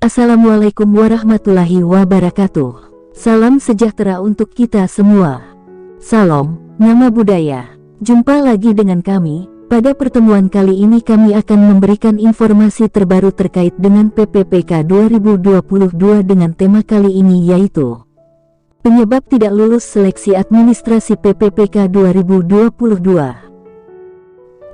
Assalamualaikum warahmatullahi wabarakatuh. Salam sejahtera untuk kita semua. Salam, nama budaya. Jumpa lagi dengan kami. Pada pertemuan kali ini kami akan memberikan informasi terbaru terkait dengan PPPK 2022 dengan tema kali ini yaitu penyebab tidak lulus seleksi administrasi PPPK 2022.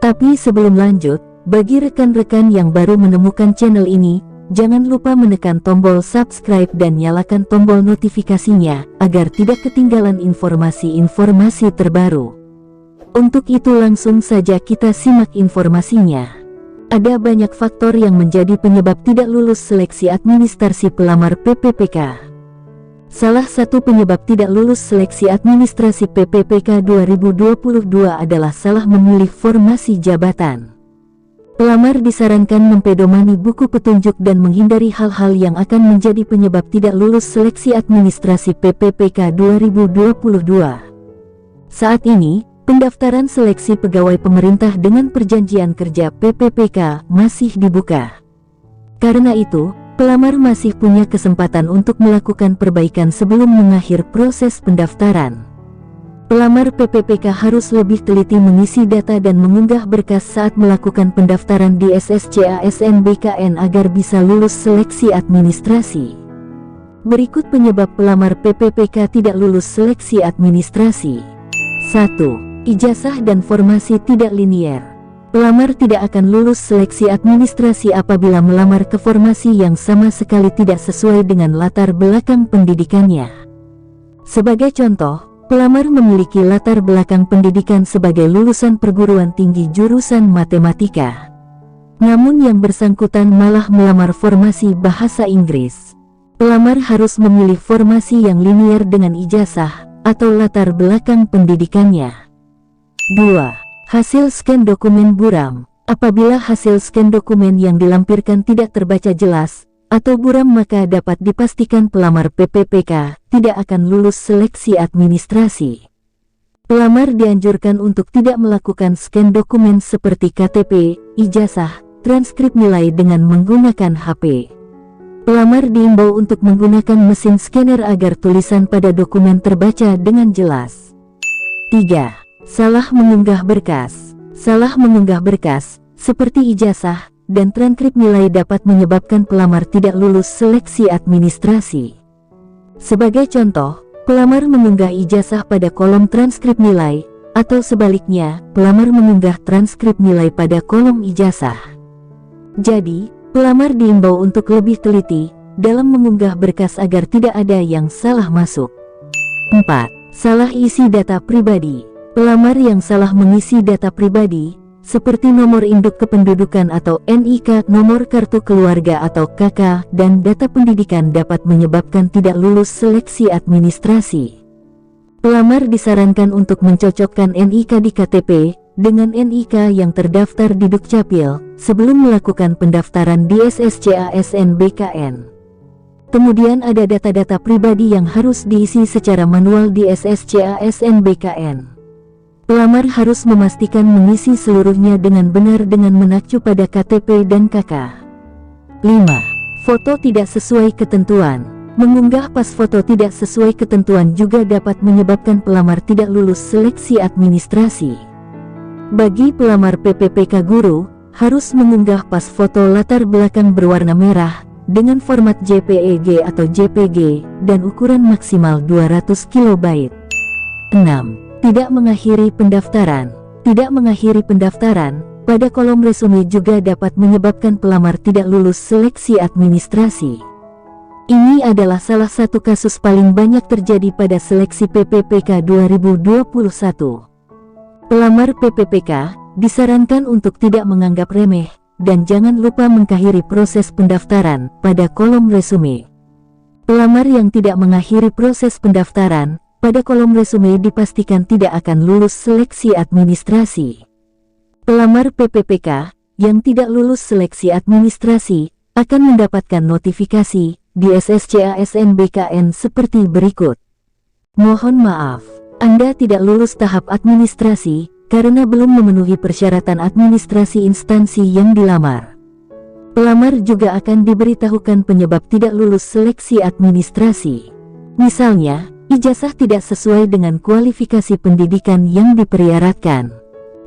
Tapi sebelum lanjut, bagi rekan-rekan yang baru menemukan channel ini, jangan lupa menekan tombol subscribe dan nyalakan tombol notifikasinya, agar tidak ketinggalan informasi-informasi terbaru. Untuk itu langsung saja kita simak informasinya. Ada banyak faktor yang menjadi penyebab tidak lulus seleksi administrasi pelamar PPPK. Salah satu penyebab tidak lulus seleksi administrasi PPPK 2022 adalah salah memilih formasi jabatan. Pelamar disarankan mempedomani buku petunjuk dan menghindari hal-hal yang akan menjadi penyebab tidak lulus seleksi administrasi PPPK 2022. Saat ini, pendaftaran seleksi pegawai pemerintah dengan perjanjian kerja PPPK masih dibuka. Karena itu, pelamar masih punya kesempatan untuk melakukan perbaikan sebelum mengakhir proses pendaftaran. Pelamar PPPK harus lebih teliti mengisi data dan mengunggah berkas saat melakukan pendaftaran di SSCA SNBKN agar bisa lulus seleksi administrasi. Berikut penyebab pelamar PPPK tidak lulus seleksi administrasi. 1. Ijazah dan formasi tidak linier. Pelamar tidak akan lulus seleksi administrasi apabila melamar ke formasi yang sama sekali tidak sesuai dengan latar belakang pendidikannya. Sebagai contoh, pelamar memiliki latar belakang pendidikan sebagai lulusan perguruan tinggi jurusan matematika. Namun yang bersangkutan malah melamar formasi bahasa Inggris. Pelamar harus memilih formasi yang linier dengan ijazah atau latar belakang pendidikannya. 2. Hasil scan dokumen buram. Apabila hasil scan dokumen yang dilampirkan tidak terbaca jelas atau buram, maka dapat dipastikan pelamar PPPK tidak akan lulus seleksi administrasi. Pelamar dianjurkan untuk tidak melakukan scan dokumen seperti KTP, ijazah, transkrip nilai dengan menggunakan HP. Pelamar diimbau untuk menggunakan mesin scanner agar tulisan pada dokumen terbaca dengan jelas. 3. Salah mengunggah berkas. Salah mengunggah berkas, seperti ijazah dan transkrip nilai dapat menyebabkan pelamar tidak lulus seleksi administrasi. Sebagai contoh, pelamar mengunggah ijazah pada kolom transkrip nilai, atau sebaliknya, pelamar mengunggah transkrip nilai pada kolom ijazah. Jadi, pelamar diimbau untuk lebih teliti dalam mengunggah berkas agar tidak ada yang salah masuk. 4. Salah isi data pribadi. Pelamar yang salah mengisi data pribadi, seperti nomor induk kependudukan atau NIK, nomor kartu keluarga atau KK, dan data pendidikan dapat menyebabkan tidak lulus seleksi administrasi. Pelamar disarankan untuk mencocokkan NIK di KTP dengan NIK yang terdaftar di Dukcapil sebelum melakukan pendaftaran di SSCA SNBKN. Kemudian ada data-data pribadi yang harus diisi secara manual di SSCA SNBKN. Pelamar harus memastikan mengisi seluruhnya dengan benar dengan mengacu pada KTP dan KK. 5. Foto tidak sesuai ketentuan. Mengunggah pas foto tidak sesuai ketentuan juga dapat menyebabkan pelamar tidak lulus seleksi administrasi. Bagi pelamar PPPK guru, harus mengunggah pas foto latar belakang berwarna merah dengan format JPEG atau JPG dan ukuran maksimal 200 KB. 6. Tidak mengakhiri pendaftaran. Tidak mengakhiri pendaftaran pada kolom resume juga dapat menyebabkan pelamar tidak lulus seleksi administrasi. Ini adalah salah satu kasus paling banyak terjadi pada seleksi PPPK 2021. Pelamar PPPK disarankan untuk tidak menganggap remeh dan jangan lupa mengakhiri proses pendaftaran pada kolom resume. Pelamar yang tidak mengakhiri proses pendaftaran pada kolom resume dipastikan tidak akan lulus seleksi administrasi. Pelamar PPPK yang tidak lulus seleksi administrasi akan mendapatkan notifikasi di SSCA SNBKN seperti berikut. Mohon maaf, Anda tidak lulus tahap administrasi karena belum memenuhi persyaratan administrasi instansi yang dilamar. Pelamar juga akan diberitahukan penyebab tidak lulus seleksi administrasi. Misalnya, ijazah tidak sesuai dengan kualifikasi pendidikan yang dipersyaratkan.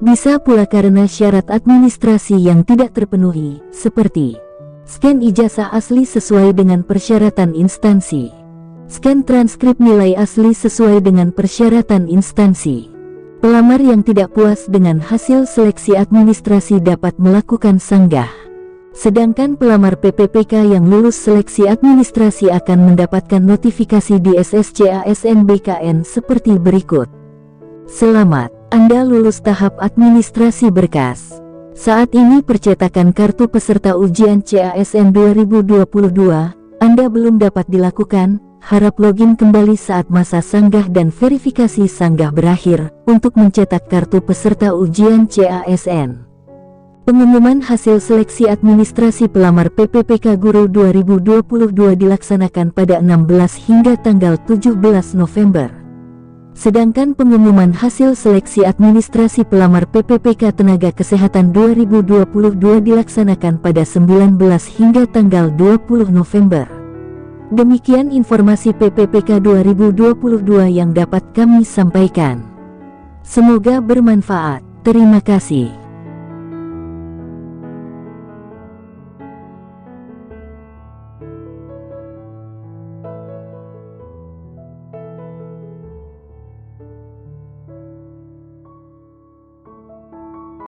Bisa pula karena syarat administrasi yang tidak terpenuhi, seperti scan ijazah asli sesuai dengan persyaratan instansi, scan transkrip nilai asli sesuai dengan persyaratan instansi. Pelamar yang tidak puas dengan hasil seleksi administrasi dapat melakukan sanggah. Sedangkan pelamar PPPK yang lulus seleksi administrasi akan mendapatkan notifikasi di SSCASN-BKN seperti berikut. Selamat, Anda lulus tahap administrasi berkas. Saat ini percetakan kartu peserta ujian CASN 2022, Anda belum dapat dilakukan, harap login kembali saat masa sanggah dan verifikasi sanggah berakhir, untuk mencetak kartu peserta ujian CASN. Pengumuman hasil seleksi administrasi pelamar PPPK Guru 2022 dilaksanakan pada 16 hingga tanggal 17 November. Sedangkan pengumuman hasil seleksi administrasi pelamar PPPK Tenaga Kesehatan 2022 dilaksanakan pada 19 hingga tanggal 20 November. Demikian informasi PPPK 2022 yang dapat kami sampaikan. Semoga bermanfaat. Terima kasih.